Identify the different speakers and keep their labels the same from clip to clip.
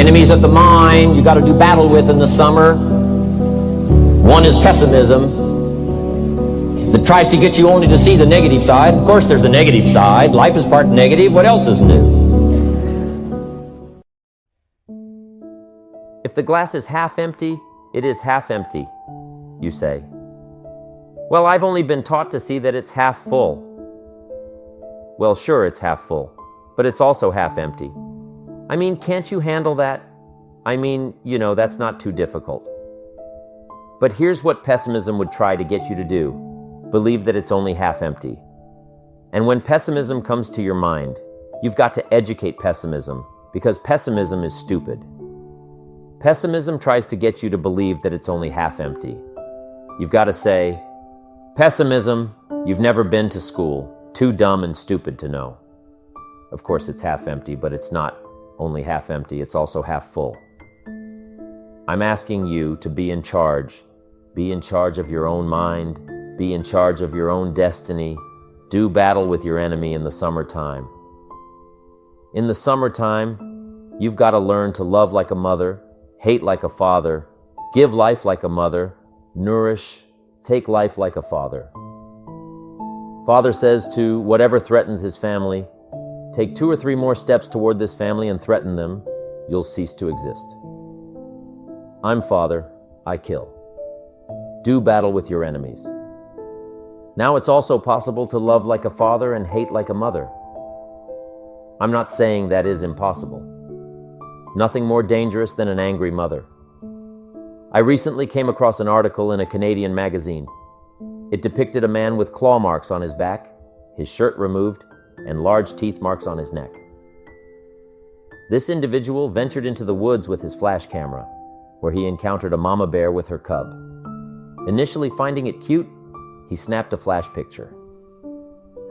Speaker 1: enemies of the mind you got to do battle with in the summer. One is pessimism, that tries to get you only to see the negative side. Of course there's the negative side. Life is part negative. What else is new?
Speaker 2: If the glass is half empty, it is half empty, you say. Well, I've only been taught to see that it's half full. Well, sure, it's half full, but it's also half empty. I mean, can't you handle that? I mean, that's not too difficult. But here's what pessimism would try to get you to do. Believe that it's only half empty. And when pessimism comes to your mind, you've got to educate pessimism, because pessimism is stupid. Pessimism tries to get you to believe that it's only half empty. You've got to say, pessimism, you've never been to school, too dumb and stupid to know. Of course it's half empty, but it's not only half empty, it's also half full. I'm asking you to be in charge. Be in charge of your own mind. Be in charge of your own destiny. Do battle with your enemy in the summertime. In the summertime, you've got to learn to love like a mother, hate like a father, give life like a mother, nourish, take life like a father. Father says to whatever threatens his family, take 2 or 3 more steps toward this family and threaten them, you'll cease to exist. I'm Father, I kill. Do battle with your enemies. Now it's also possible to love like a father and hate like a mother. I'm not saying that is impossible. Nothing more dangerous than an angry mother. I recently came across an article in a Canadian magazine. It depicted a man with claw marks on his back, his shirt removed, and large teeth marks on his neck. This individual ventured into the woods with his flash camera, where he encountered a mama bear with her cub. Initially finding it cute, he snapped a flash picture.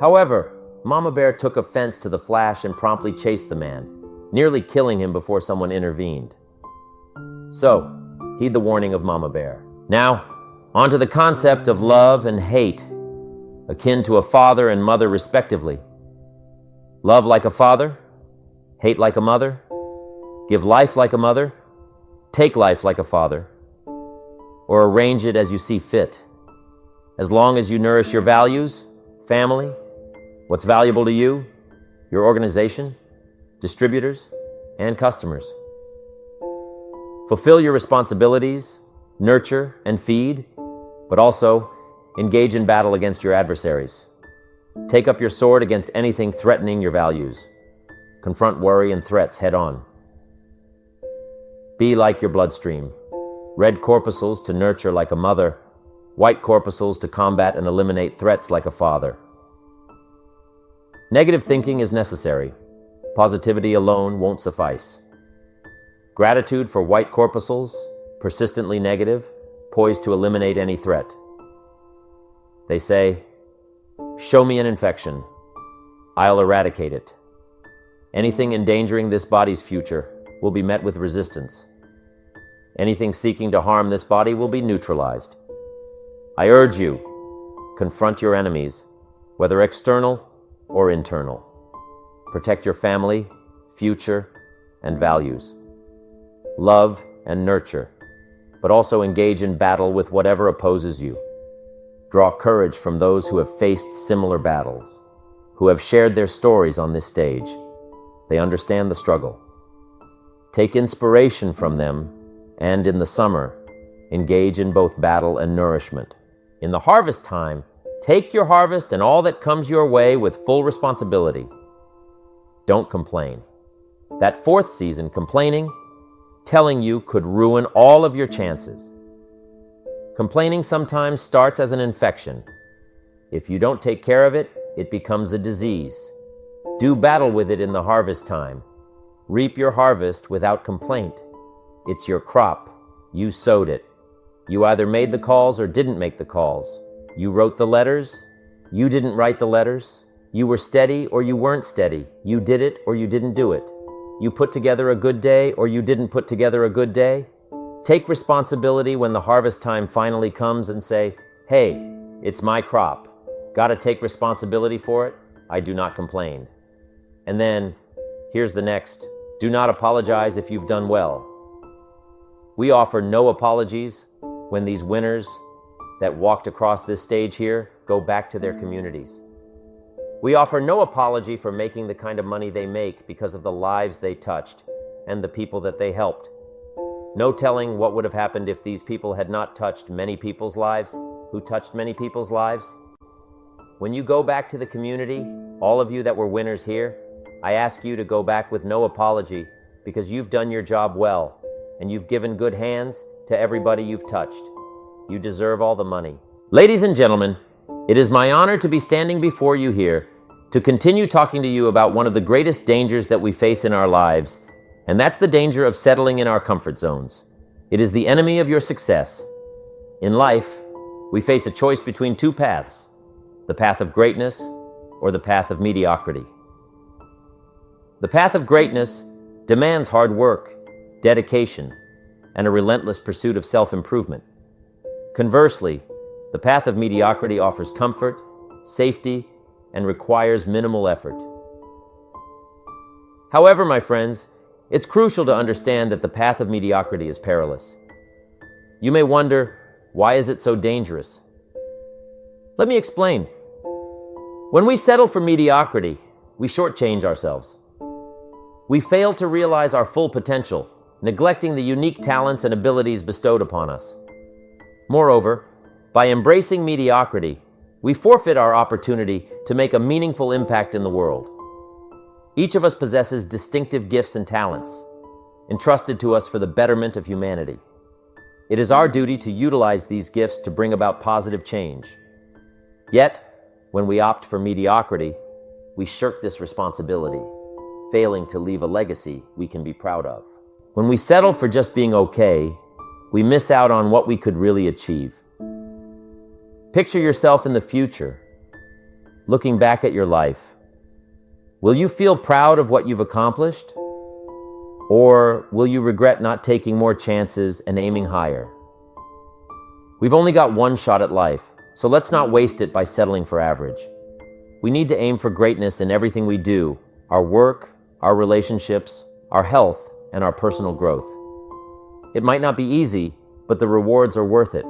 Speaker 2: However, Mama Bear took offense to the flash and promptly chased the man, nearly killing him before someone intervened. So, heed the warning of Mama Bear. Now, onto the concept of love and hate, akin to a father and mother respectively. Love like a father, hate like a mother, give life like a mother, take life like a father, or arrange it as you see fit. As long as you nourish your values, family, what's valuable to you, your organization, distributors, and customers. Fulfill your responsibilities, nurture and feed, but also engage in battle against your adversaries. Take up your sword against anything threatening your values. Confront worry and threats head on. Be like your bloodstream. Red corpuscles to nurture like a mother, white corpuscles to combat and eliminate threats like a father. Negative thinking is necessary. Positivity alone won't suffice. Gratitude for white corpuscles, persistently negative, poised to eliminate any threat. They say, show me an infection. I'll eradicate it. Anything endangering this body's future will be met with resistance. Anything seeking to harm this body will be neutralized. I urge you, confront your enemies, whether external or internal. Protect your family, future, and values. Love and nurture, but also engage in battle with whatever opposes you. Draw courage from those who have faced similar battles, who have shared their stories on this stage. They understand the struggle. Take inspiration from them, and in the summer, engage in both battle and nourishment. In the harvest time, take your harvest and all that comes your way with full responsibility. Don't complain. That 4th season, complaining, telling you could ruin all of your chances. Complaining sometimes starts as an infection. If you don't take care of it, it becomes a disease. Do battle with it in the harvest time. Reap your harvest without complaint. It's your crop. You sowed it. You either made the calls or didn't make the calls. You wrote the letters. You didn't write the letters. You were steady or you weren't steady. You did it or you didn't do it. You put together a good day or you didn't put together a good day. Take responsibility when the harvest time finally comes and say, hey, it's my crop. Gotta take responsibility for it. I do not complain. And then, here's the next Do not apologize if you've done well. We offer no apologies when these winners that walked across this stage here go back to their communities. We offer no apology for making the kind of money they make because of the lives they touched and the people that they helped. No telling what would have happened if these people had not touched many people's lives, who touched many people's lives. When you go back to the community, all of you that were winners here, I ask you to go back with no apology because you've done your job well and you've given good hands to everybody you've touched. You deserve all the money. Ladies and gentlemen, it is my honor to be standing before you here to continue talking to you about one of the greatest dangers that we face in our lives, and that's the danger of settling in our comfort zones. It is the enemy of your success. In life, we face a choice between two paths, the path of greatness or the path of mediocrity. The path of greatness demands hard work, dedication, and a relentless pursuit of self-improvement. Conversely, the path of mediocrity offers comfort, safety, and requires minimal effort. However, my friends, it's crucial to understand that the path of mediocrity is perilous. You may wonder, why is it so dangerous? Let me explain. When we settle for mediocrity, we shortchange ourselves. We fail to realize our full potential, neglecting the unique talents and abilities bestowed upon us. Moreover, by embracing mediocrity, we forfeit our opportunity to make a meaningful impact in the world. Each of us possesses distinctive gifts and talents, entrusted to us for the betterment of humanity. It is our duty to utilize these gifts to bring about positive change. Yet, when we opt for mediocrity, we shirk this responsibility, failing to leave a legacy we can be proud of. When we settle for just being okay, we miss out on what we could really achieve. Picture yourself in the future, looking back at your life. Will you feel proud of what you've accomplished? Or will you regret not taking more chances and aiming higher? We've only got one shot at life, so let's not waste it by settling for average. We need to aim for greatness in everything we do, our work, our relationships, our health, and our personal growth. It might not be easy, but the rewards are worth it.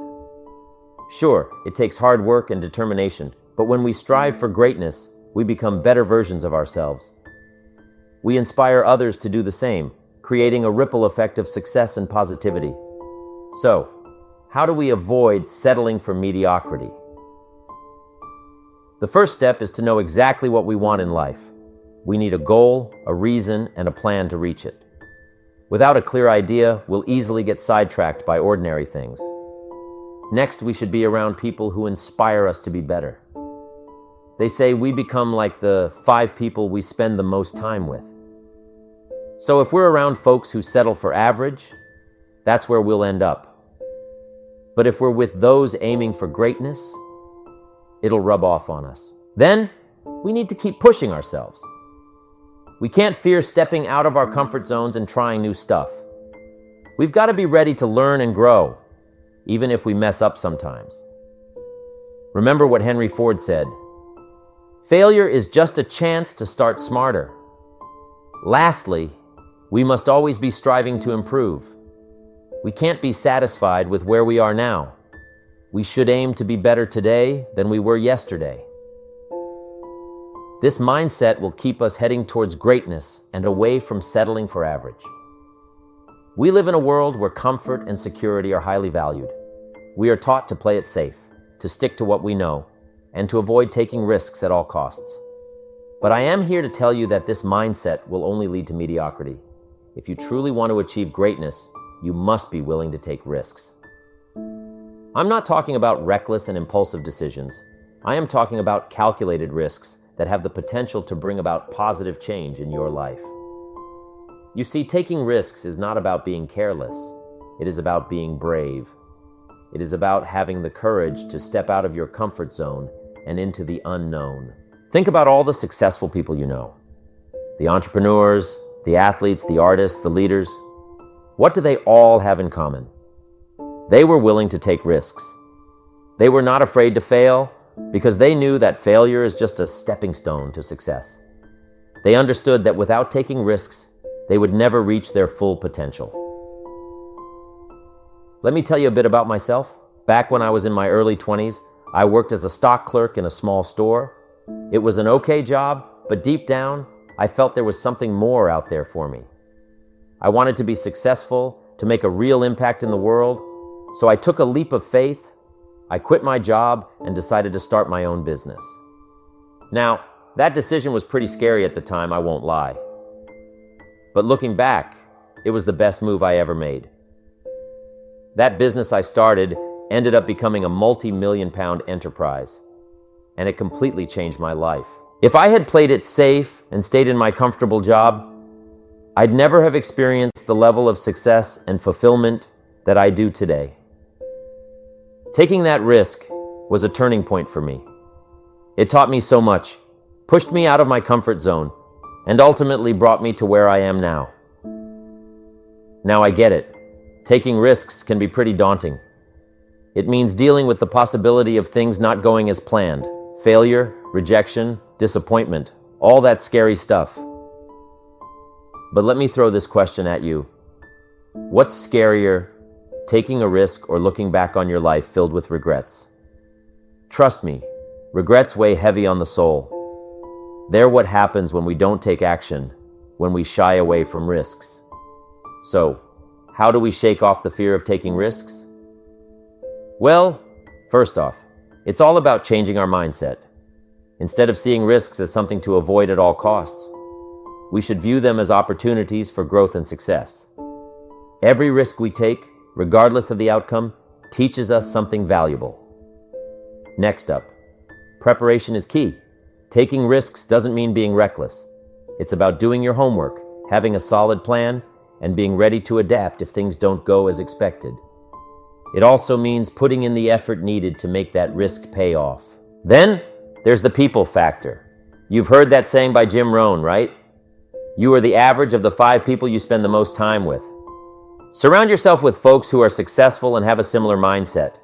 Speaker 2: Sure, it takes hard work and determination, but when we strive for greatness, we become better versions of ourselves. We inspire others to do the same, creating a ripple effect of success and positivity. So, how do we avoid settling for mediocrity? The first step is to know exactly what we want in life. We need a goal, a reason, and a plan to reach it. Without a clear idea, we'll easily get sidetracked by ordinary things. Next, we should be around people who inspire us to be better. They say we become like the 5 people we spend the most time with. So if we're around folks who settle for average, that's where we'll end up. But if we're with those aiming for greatness, it'll rub off on us. Then, we need to keep pushing ourselves. We can't fear stepping out of our comfort zones and trying new stuff. We've got to be ready to learn and grow, even if we mess up sometimes. Remember what Henry Ford said, "Failure is just a chance to start smarter." Lastly, we must always be striving to improve. We can't be satisfied with where we are now. We should aim to be better today than we were yesterday. This mindset will keep us heading towards greatness and away from settling for average. We live in a world where comfort and security are highly valued. We are taught to play it safe, to stick to what we know, and to avoid taking risks at all costs. But I am here to tell you that this mindset will only lead to mediocrity. If you truly want to achieve greatness, you must be willing to take risks. I'm not talking about reckless and impulsive decisions. I am talking about calculated risks that have the potential to bring about positive change in your life. You see, taking risks is not about being careless. It is about being brave. It is about having the courage to step out of your comfort zone and into the unknown. Think about all the successful people you know. The entrepreneurs, the athletes, the artists, the leaders. What do they all have in common? They were willing to take risks. They were not afraid to fail because they knew that failure is just a stepping stone to success. They understood that without taking risks, they would never reach their full potential. Let me tell you a bit about myself. Back when I was in my early 20s, I worked as a stock clerk in a small store. It was an okay job, but deep down, I felt there was something more out there for me. I wanted to be successful, to make a real impact in the world, so I took a leap of faith. I quit my job and decided to start my own business. Now, that decision was pretty scary at the time, I won't lie. But looking back, it was the best move I ever made. That business I started ended up becoming a multi-million-pound enterprise, and it completely changed my life. If I had played it safe and stayed in my comfortable job, I'd never have experienced the level of success and fulfillment that I do today. Taking that risk was a turning point for me. It taught me so much, pushed me out of my comfort zone, and ultimately brought me to where I am now. Now I get it. Taking risks can be pretty daunting. It means dealing with the possibility of things not going as planned, failure, rejection, disappointment, all that scary stuff. But let me throw this question at you. What's scarier, taking a risk or looking back on your life filled with regrets? Trust me, regrets weigh heavy on the soul. They're what happens when we don't take action, when we shy away from risks. So, how do we shake off the fear of taking risks? Well, first off, it's all about changing our mindset. Instead of seeing risks as something to avoid at all costs, we should view them as opportunities for growth and success. Every risk we take, regardless of the outcome, teaches us something valuable. Next up, preparation is key. Taking risks doesn't mean being reckless. It's about doing your homework, having a solid plan, and being ready to adapt if things don't go as expected. It also means putting in the effort needed to make that risk pay off. Then, there's the people factor. You've heard that saying by Jim Rohn, right? You are the average of the 5 people you spend the most time with. Surround yourself with folks who are successful and have a similar mindset.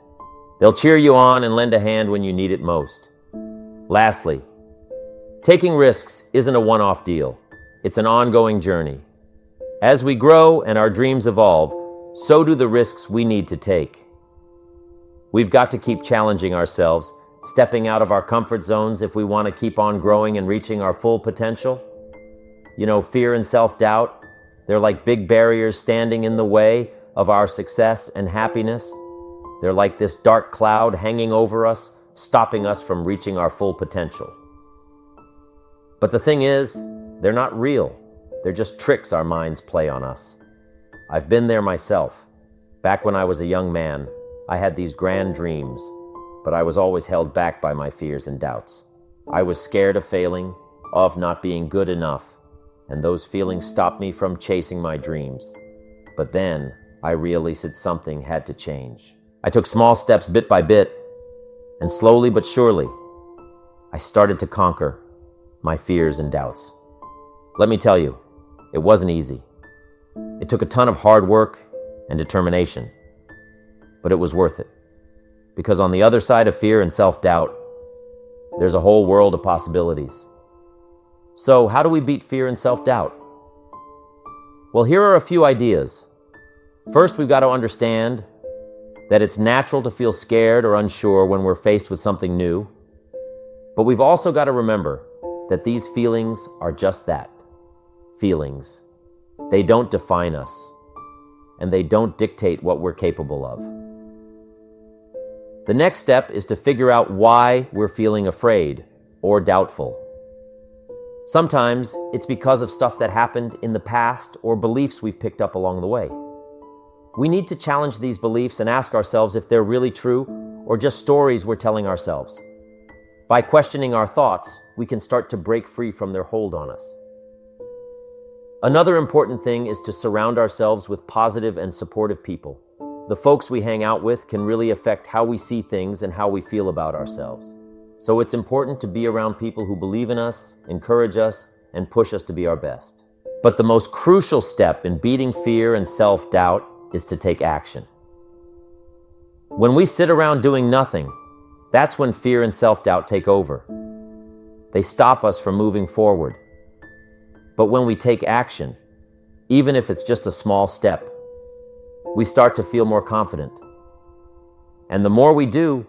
Speaker 2: They'll cheer you on and lend a hand when you need it most. Lastly, taking risks isn't a one-off deal. It's an ongoing journey. As we grow and our dreams evolve, so do the risks we need to take. We've got to keep challenging ourselves, stepping out of our comfort zones if we want to keep on growing and reaching our full potential. You know, fear and self-doubt, they're like big barriers standing in the way of our success and happiness. They're like this dark cloud hanging over us, stopping us from reaching our full potential. But the thing is, they're not real. They're just tricks our minds play on us. I've been there myself. Back when I was a young man, I had these grand dreams, but I was always held back by my fears and doubts. I was scared of failing, of not being good enough, and those feelings stopped me from chasing my dreams. But then, I realized that something had to change. I took small steps bit by bit, and slowly but surely, I started to conquer my fears and doubts. Let me tell you, it wasn't easy. It took a ton of hard work and determination, but it was worth it. Because on the other side of fear and self-doubt, there's a whole world of possibilities. So how do we beat fear and self-doubt? Well, here are a few ideas. First, we've got to understand that it's natural to feel scared or unsure when we're faced with something new. But we've also got to remember that these feelings are just that, feelings. They don't define us, and they don't dictate what we're capable of. The next step is to figure out why we're feeling afraid or doubtful. Sometimes it's because of stuff that happened in the past or beliefs we've picked up along the way. We need to challenge these beliefs and ask ourselves if they're really true or just stories we're telling ourselves. By questioning our thoughts, we can start to break free from their hold on us. Another important thing is to surround ourselves with positive and supportive people. The folks we hang out with can really affect how we see things and how we feel about ourselves. So it's important to be around people who believe in us, encourage us, and push us to be our best. But the most crucial step in beating fear and self-doubt is to take action. When we sit around doing nothing, that's when fear and self-doubt take over. They stop us from moving forward. But when we take action, even if it's just a small step. We start to feel more confident. And the more we do,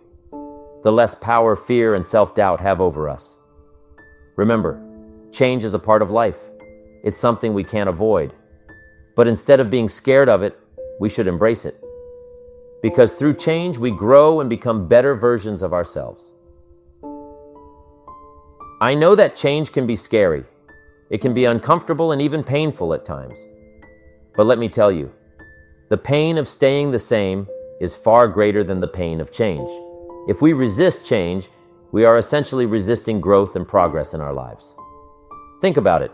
Speaker 2: the less power fear and self-doubt have over us. Remember, change is a part of life. It's something we can't avoid. But instead of being scared of it, we should embrace it. Because through change, we grow and become better versions of ourselves. I know that change can be scary. It can be uncomfortable and even painful at times. But let me tell you, the pain of staying the same is far greater than the pain of change. If we resist change, we are essentially resisting growth and progress in our lives. Think about it.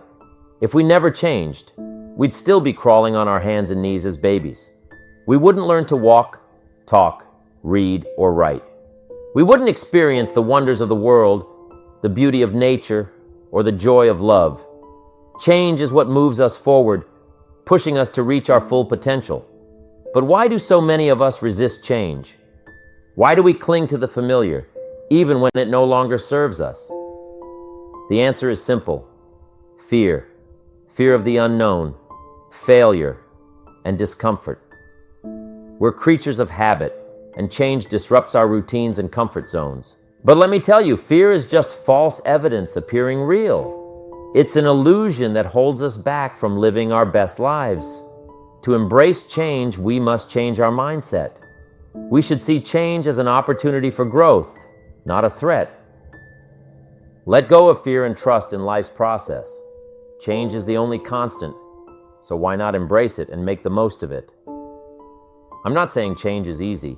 Speaker 2: If we never changed, we'd still be crawling on our hands and knees as babies. We wouldn't learn to walk, talk, read, or write. We wouldn't experience the wonders of the world, the beauty of nature, or the joy of love. Change is what moves us forward, pushing us to reach our full potential. But why do so many of us resist change? Why do we cling to the familiar, even when it no longer serves us? The answer is simple. Fear. Fear of the unknown, failure, and discomfort. We're creatures of habit, and change disrupts our routines and comfort zones. But let me tell you, fear is just false evidence appearing real. It's an illusion that holds us back from living our best lives. To embrace change, we must change our mindset. We should see change as an opportunity for growth, not a threat. Let go of fear and trust in life's process. Change is the only constant, so why not embrace it and make the most of it? I'm not saying change is easy.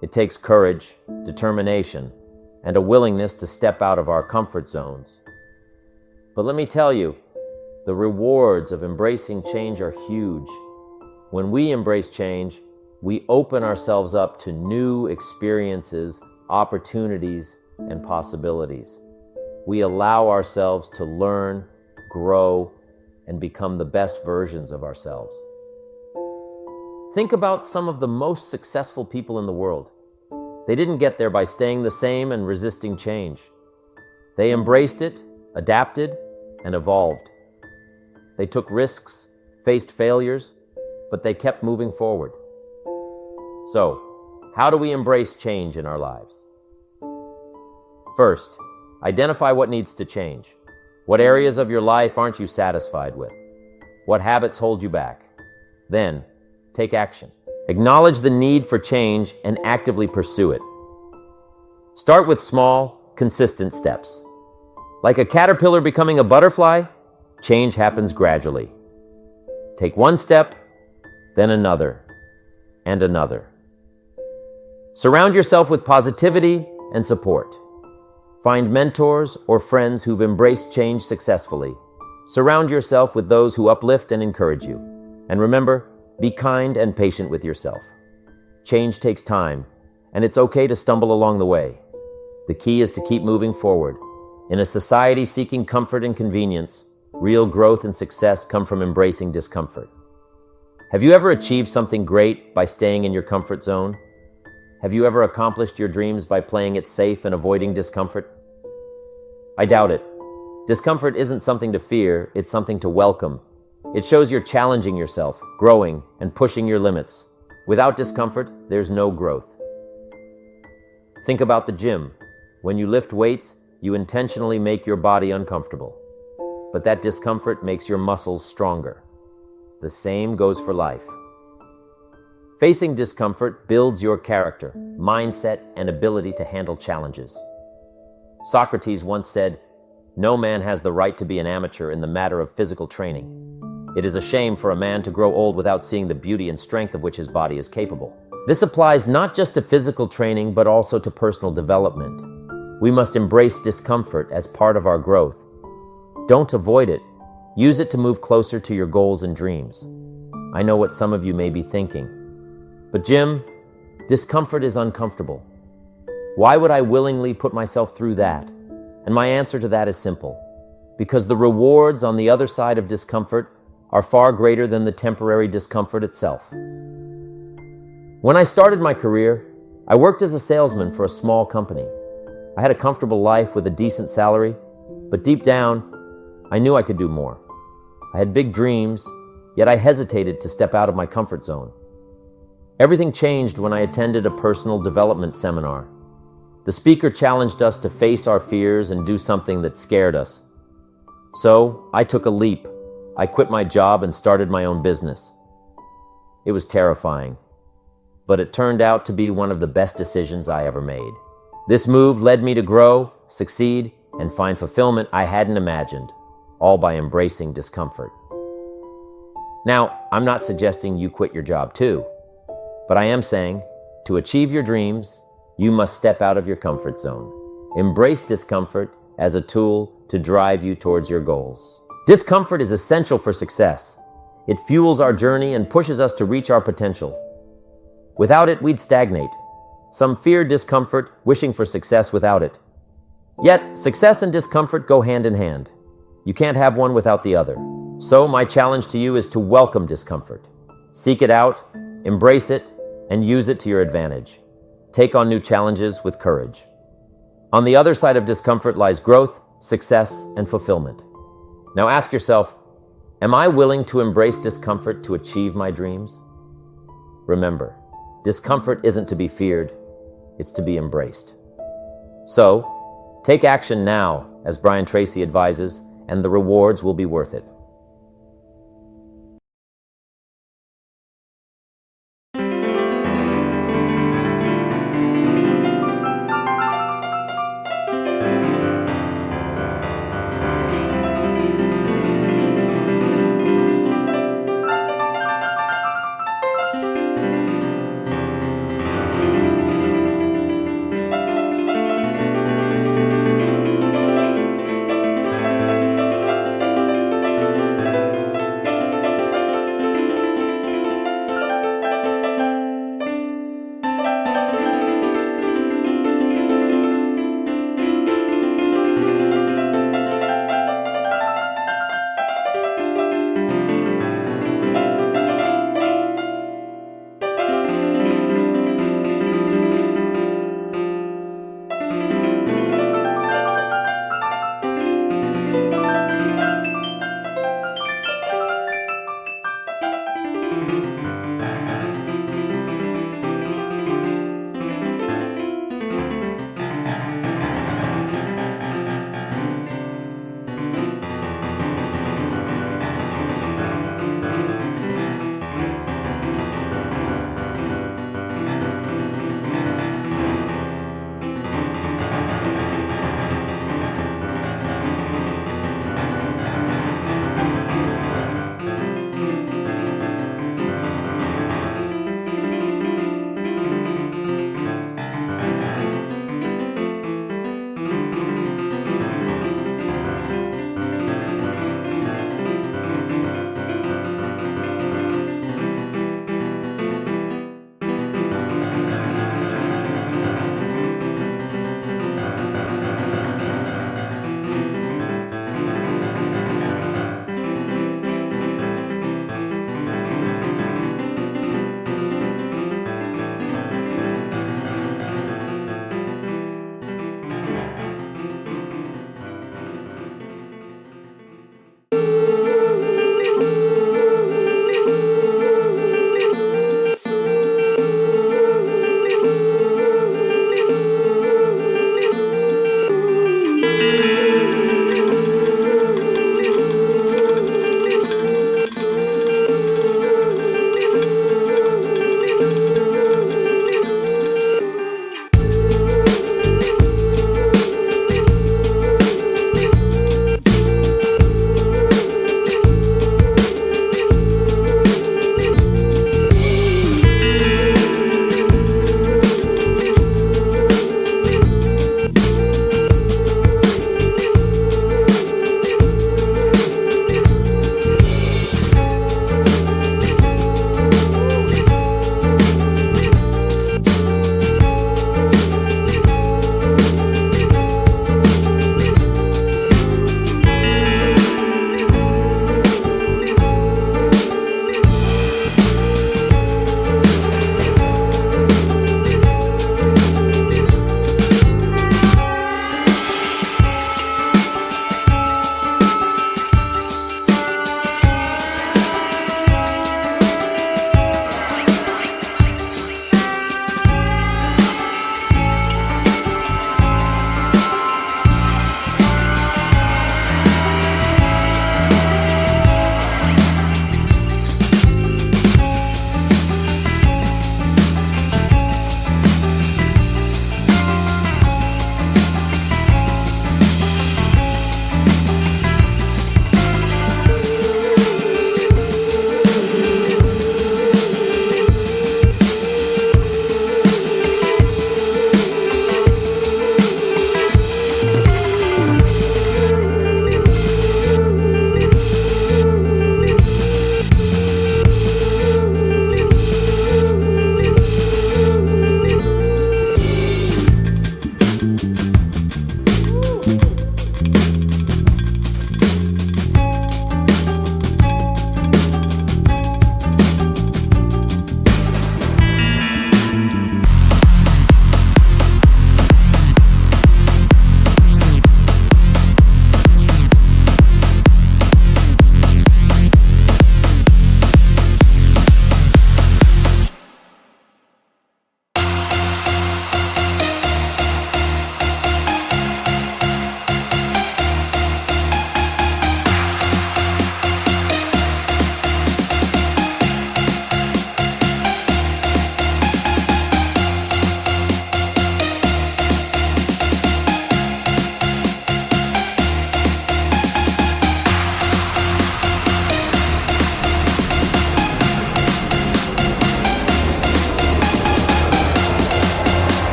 Speaker 2: It takes courage, determination, and a willingness to step out of our comfort zones. But let me tell you, the rewards of embracing change are huge. When we embrace change, we open ourselves up to new experiences, opportunities, and possibilities. We allow ourselves to learn, grow, and become the best versions of ourselves. Think about some of the most successful people in the world. They didn't get there by staying the same and resisting change. They embraced it, adapted, and evolved. They took risks, faced failures, but they kept moving forward. So, how do we embrace change in our lives? First, identify what needs to change. What areas of your life aren't you satisfied with? What habits hold you back? Then, take action. Acknowledge the need for change and actively pursue it. Start with small, consistent steps. Like a caterpillar becoming a butterfly, change happens gradually. Take one step, then another, and another. Surround yourself with positivity and support. Find mentors or friends who've embraced change successfully. Surround yourself with those who uplift and encourage you. And remember, be kind and patient with yourself. Change takes time, and it's okay to stumble along the way. The key is to keep moving forward. In a society seeking comfort and convenience, real growth and success come from embracing discomfort. Have you ever achieved something great by staying in your comfort zone? Have you ever accomplished your dreams by playing it safe and avoiding discomfort? I doubt it. Discomfort isn't something to fear, it's something to welcome. It shows you're challenging yourself, growing, and pushing your limits. Without discomfort, there's no growth. Think about the gym. When you lift weights, you intentionally make your body uncomfortable. But that discomfort makes your muscles stronger. The same goes for life. Facing discomfort builds your character, mindset, and ability to handle challenges. Socrates once said, "No man has the right to be an amateur in the matter of physical training. It is a shame for a man to grow old without seeing the beauty and strength of which his body is capable." This applies not just to physical training, but also to personal development. We must embrace discomfort as part of our growth. Don't avoid it. Use it to move closer to your goals and dreams. I know what some of you may be thinking. But Jim, discomfort is uncomfortable. Why would I willingly put myself through that? And my answer to that is simple. Because the rewards on the other side of discomfort are far greater than the temporary discomfort itself. When I started my career, I worked as a salesman for a small company. I had a comfortable life with a decent salary, but deep down, I knew I could do more. I had big dreams, yet I hesitated to step out of my comfort zone. Everything changed when I attended a personal development seminar. The speaker challenged us to face our fears and do something that scared us. So, I took a leap. I quit my job and started my own business. It was terrifying, but it turned out to be one of the best decisions I ever made. This move led me to grow, succeed, and find fulfillment I hadn't imagined, all by embracing discomfort. Now, I'm not suggesting you quit your job too, but I am saying, to achieve your dreams, you must step out of your comfort zone. Embrace discomfort as a tool to drive you towards your goals. Discomfort is essential for success. It fuels our journey and pushes us to reach our potential. Without it, we'd stagnate. Some fear discomfort, wishing for success without it. Yet, success and discomfort go hand in hand. You can't have one without the other. So, my challenge to you is to welcome discomfort. Seek it out, embrace it, and use it to your advantage. Take on new challenges with courage. On the other side of discomfort lies growth, success, and fulfillment. Now ask yourself, am I willing to embrace discomfort to achieve my dreams? Remember, discomfort isn't to be feared, it's to be embraced. So, take action now, as Brian Tracy advises, and the rewards will be worth it.